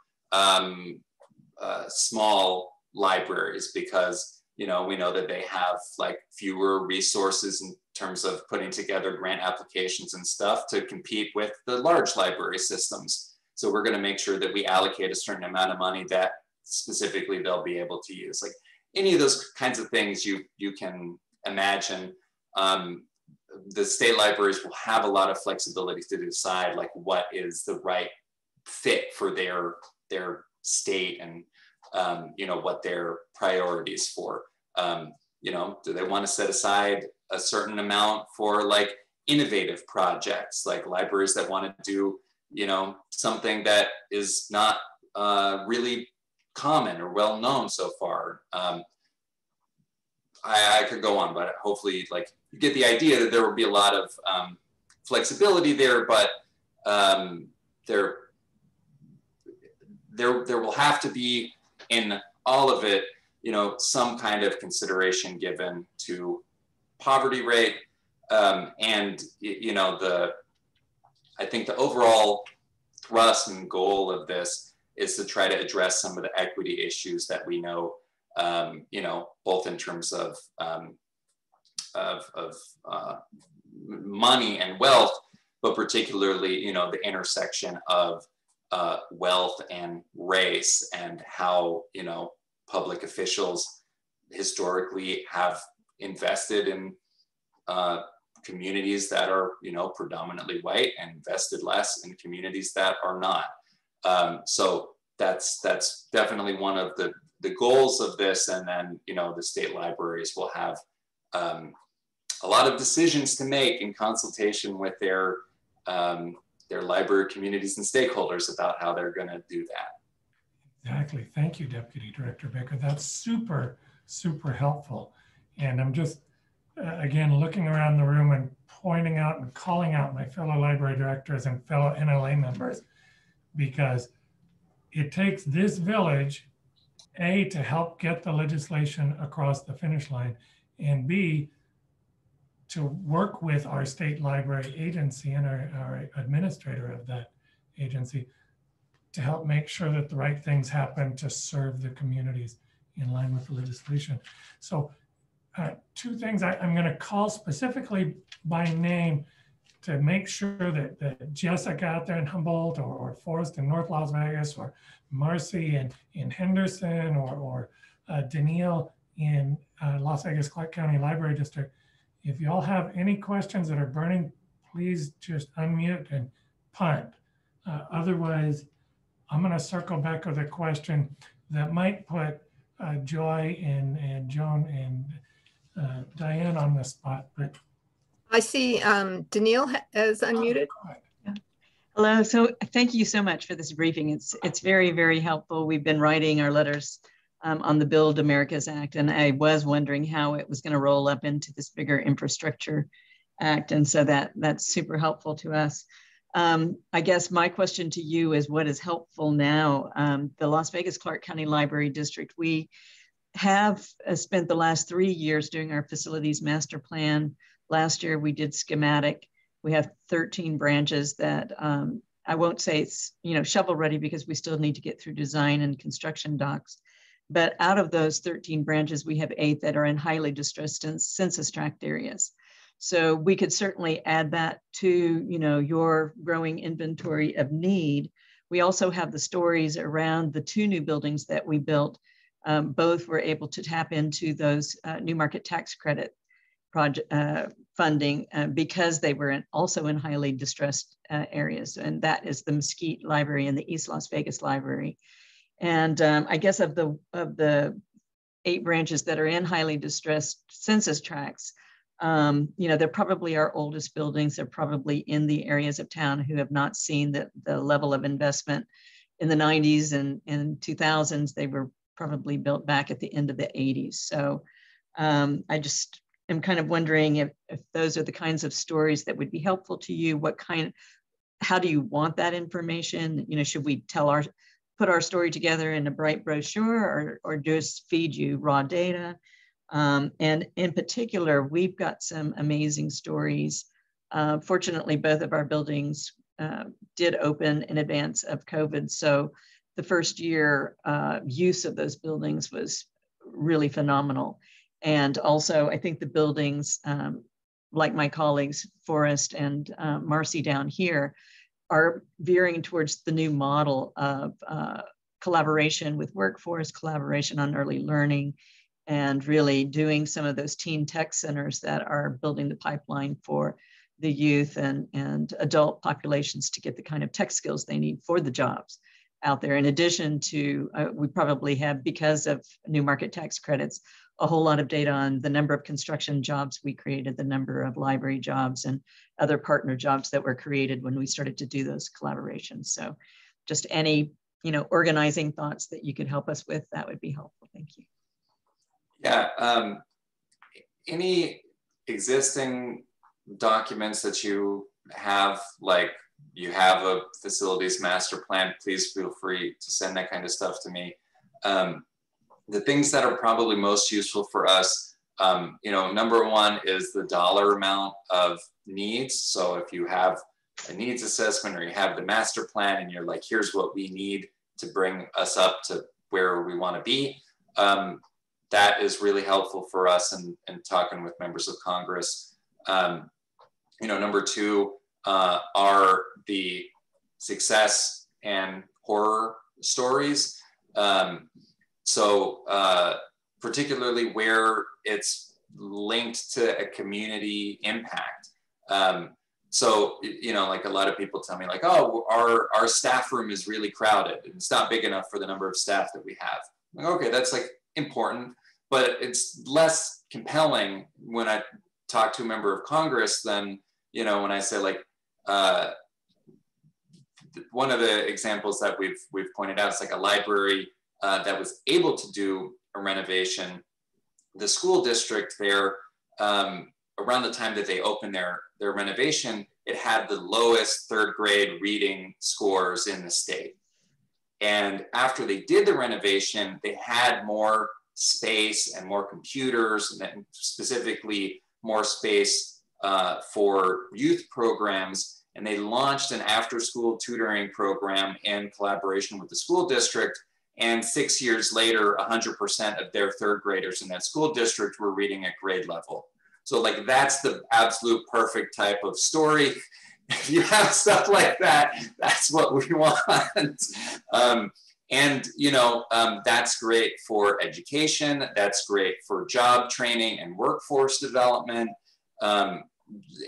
small libraries because, you know, we know that they have like fewer resources in terms of putting together grant applications and stuff to compete with the large library systems. So we're going to make sure that we allocate a certain amount of money that specifically they'll be able to use. Like any of those kinds of things you can imagine. The state libraries will have a lot of flexibility to decide like what is the right fit for their state and you know, what their priorities for. You know, do they want to set aside a certain amount for like innovative projects, like libraries that want to do, you know, something that is not really common or well known so far. I could go on, but hopefully like you get the idea that there will be a lot of flexibility there, but there will have to be in all of it, you know, some kind of consideration given to poverty rate and, you know, I think the overall thrust and goal of this is to try to address some of the equity issues that we know, you know, both in terms of money and wealth, but particularly, you know, the intersection of wealth and race and how, you know, public officials historically have invested in communities that are, you know, predominantly white and invested less in communities that are not. So that's definitely one of the goals of this. And then, you know, the state libraries will have a lot of decisions to make in consultation with their library communities and stakeholders about how they're going to do that. Exactly. Thank you, Deputy Director Baker. That's super, super helpful. And I'm just, again, looking around the room and pointing out and calling out my fellow library directors and fellow NLA members, because it takes this village, A, to help get the legislation across the finish line, and B, to work with our state library agency and our administrator of that agency to help make sure that the right things happen to serve the communities in line with the legislation. So two things I'm going to call specifically by name to make sure that Jessica out there in Humboldt or Forrest in North Las Vegas or Marcy in Henderson or Danielle in Las Vegas Clark County Library District. If y'all have any questions that are burning, please just unmute and punt. Otherwise, I'm going to circle back with a question that might put Joy and Joan and Diane on the spot. But I see Danielle has unmuted. Yeah. Hello. So thank you so much for this briefing. It's very, very helpful. We've been writing our letters on the Build Americas Act, and I was wondering how it was going to roll up into this bigger infrastructure act, and so that's super helpful to us. I guess my question to you is what is helpful now? The Las Vegas Clark County Library District, we have spent the last 3 years doing our facilities master plan. Last year we did schematic. We have 13 branches that I won't say it's, you know, shovel ready because we still need to get through design and construction docs. But out of those 13 branches, we have 8 that are in highly distressed census tract areas. So we could certainly add that to, you know, your growing inventory of need. We also have the stories around the 2 new buildings that we built. Both were able to tap into those new market tax credit project funding because they were also in highly distressed areas. And that is the Mesquite Library and the East Las Vegas Library. And I guess of the 8 branches that are in highly distressed census tracts, they're probably our oldest buildings. They're probably in the areas of town who have not seen the level of investment in the 90s and 2000s. They were probably built back at the end of the 80s. So I just am kind of wondering if those are the kinds of stories that would be helpful to you. How do you want that information? Should we put our story together in a bright brochure or just feed you raw data? And in particular, we've got some amazing stories. Fortunately, both of our buildings did open in advance of COVID. So the first year use of those buildings was really phenomenal. And also, I think the buildings, like my colleagues, Forrest and Marcy down here, are veering towards the new model of collaboration with workforce, collaboration on early learning, and really doing some of those teen tech centers that are building the pipeline for the youth and adult populations to get the kind of tech skills they need for the jobs out there. In addition to, we probably have, because of new market tax credits, a whole lot of data on the number of construction jobs we created, the number of library jobs and other partner jobs that were created when we started to do those collaborations. So just any, organizing thoughts that you could help us with, that would be helpful. Thank you. Yeah, any existing documents that you have, like you have a facilities master plan, please feel free to send that kind of stuff to me. The things that are probably most useful for us, number one is the dollar amount of needs. So if you have a needs assessment or you have the master plan and you're like, here's what we need to bring us up to where we want to be, that is really helpful for us in talking with members of Congress. Number two are the success and horror stories. So particularly where it's linked to a community impact. Like a lot of people tell me like, oh, our staff room is really crowded and it's not big enough for the number of staff that we have. I'm like, okay, that's like important, but it's less compelling when I talk to a member of Congress than, when I say like, one of the examples that we've pointed out is like a library that was able to do a renovation. The school district there, around the time that they opened their renovation, it had the lowest 3rd grade reading scores in the state. And after they did the renovation, they had more space and more computers, and then specifically more space for youth programs. And they launched an after-school tutoring program in collaboration with the school district. And 6 years later, 100% of their 3rd graders in that school district were reading at grade level. So like, that's the absolute perfect type of story. If you have stuff like that, that's what we want. That's great for education. That's great for job training and workforce development.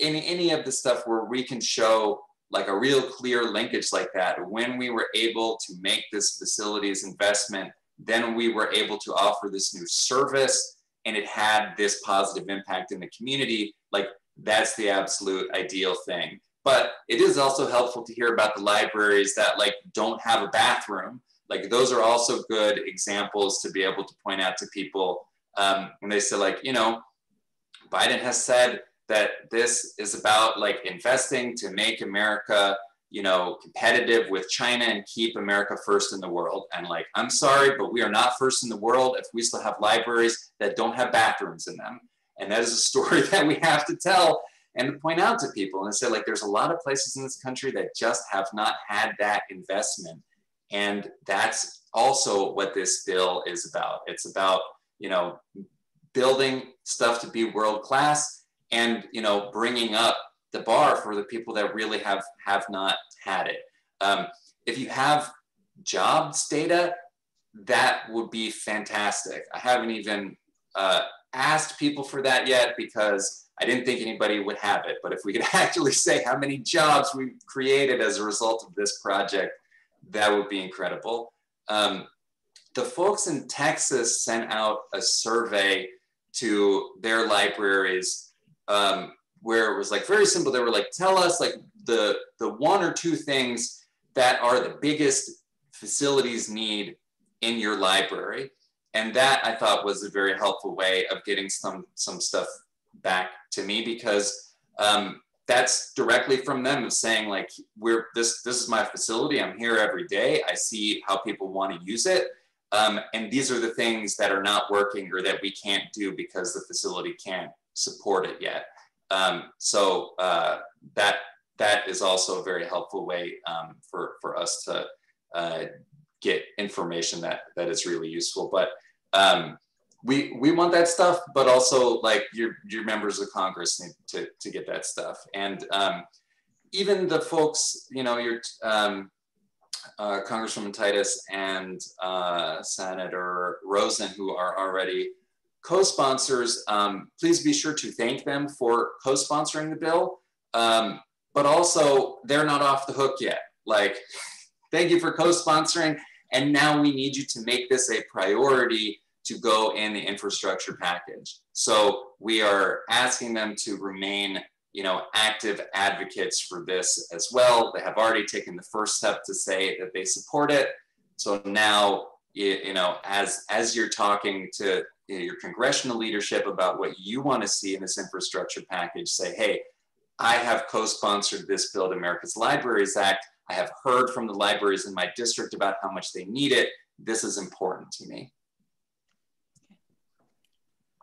Any of the stuff where we can show like a real clear linkage like that. When we were able to make this facilities investment, then we were able to offer this new service and it had this positive impact in the community. Like, that's the absolute ideal thing. But it is also helpful to hear about the libraries that like don't have a bathroom. Like, those are also good examples to be able to point out to people when they say like, Biden has said that this is about like investing to make America, competitive with China and keep America first in the world. And like, I'm sorry, but we are not first in the world if we still have libraries that don't have bathrooms in them. And that is a story that we have to tell and to point out to people and say like, there's a lot of places in this country that just have not had that investment. And that's also what this bill is about. It's about, building stuff to be world-class and, bringing up the bar for the people that really have not had it. If you have jobs data, that would be fantastic. I haven't even asked people for that yet because I didn't think anybody would have it. But if we could actually say how many jobs we've created as a result of this project, that would be incredible. The folks in Texas sent out a survey to their libraries where it was like very simple. They were like, tell us like the one or two things that are the biggest facilities need in your library. And that I thought was a very helpful way of getting some stuff back to me, because that's directly from them of saying like, this is my facility. I'm here every day. I see how people want to use it. And these are the things that are not working or that we can't do because the facility can't support it yet. So that is also a very helpful way for us to get information that is really useful. But we want that stuff, but also like your members of Congress need to get that stuff. And even the folks, you know, your Congresswoman Titus and Senator Rosen, who are already co-sponsors, please be sure to thank them for co-sponsoring the bill. But also, they're not off the hook yet. Like, thank you for co-sponsoring. And now we need you to make this a priority to go in the infrastructure package. So we are asking them to remain, you know, active advocates for this as well. They have already taken the first step to say that they support it. So now, you know, as you're talking to your congressional leadership about what you want to see in this infrastructure package, say, hey, I have co-sponsored this Build America's Libraries Act. I have heard from the libraries in my district about how much they need it. This is important to me.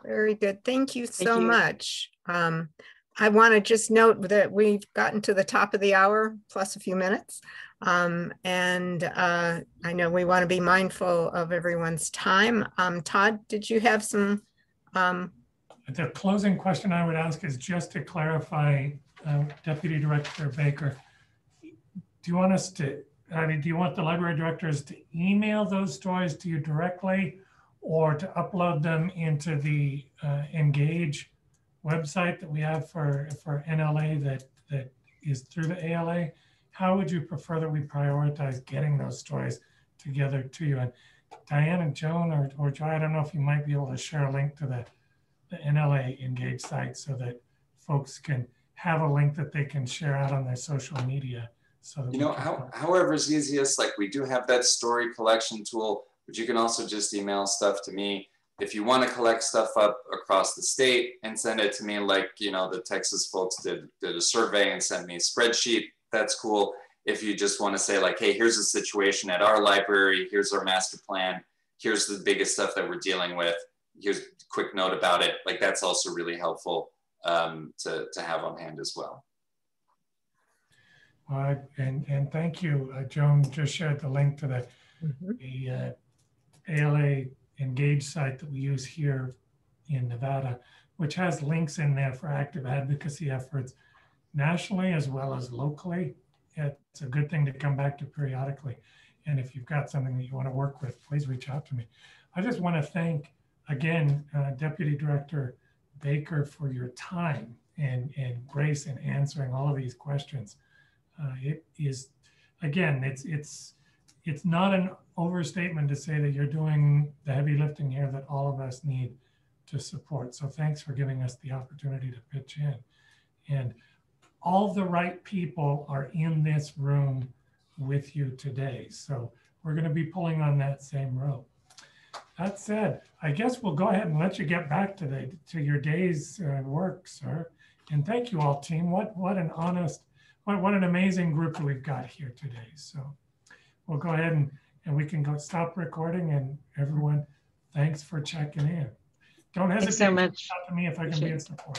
Very good. Thank you so much. I want to just note that we've gotten to the top of the hour plus a few minutes. I know we want to be mindful of everyone's time. Todd, did you have some? The closing question I would ask is just to clarify, Deputy Director Baker, do you want us to, do you want the library directors to email those stories to you directly or to upload them into the Engage website that we have for NLA that is through the ALA? How would you prefer that we prioritize getting those stories together to you? And Diane and Joan or Joy, I don't know if you might be able to share a link to the NLA Engage site so that folks can have a link that they can share out on their social media. So that, you know, however is easiest, like we do have that story collection tool, but you can also just email stuff to me. If you want to collect stuff up across the state and send it to me, like, you know, the Texas folks did a survey and sent me a spreadsheet, that's cool. If you just want to say like, hey, here's the situation at our library, here's our master plan, here's the biggest stuff that we're dealing with, here's a quick note about it, like that's also really helpful to have on hand as well. And thank you. Joan just shared the link to the ALA Engage site that we use here in Nevada, which has links in there for active advocacy efforts nationally as well as locally. It's a good thing to come back to periodically. And if you've got something that you want to work with, please reach out to me. I just want to thank, again, Deputy Director Baker for your time and grace in answering all of these questions. It is, again, it's not an overstatement to say that you're doing the heavy lifting here that all of us need to support. So thanks for giving us the opportunity to pitch in. And all the right people are in this room with you today. So we're going to be pulling on that same rope. That said, I guess we'll go ahead and let you get back to your day's work, sir. And thank you all, team. What an honest, what an amazing group that we've got here today. So we'll go ahead and we can go stop recording. And everyone, thanks for checking in. Don't hesitate to reach out to me if I can be of support.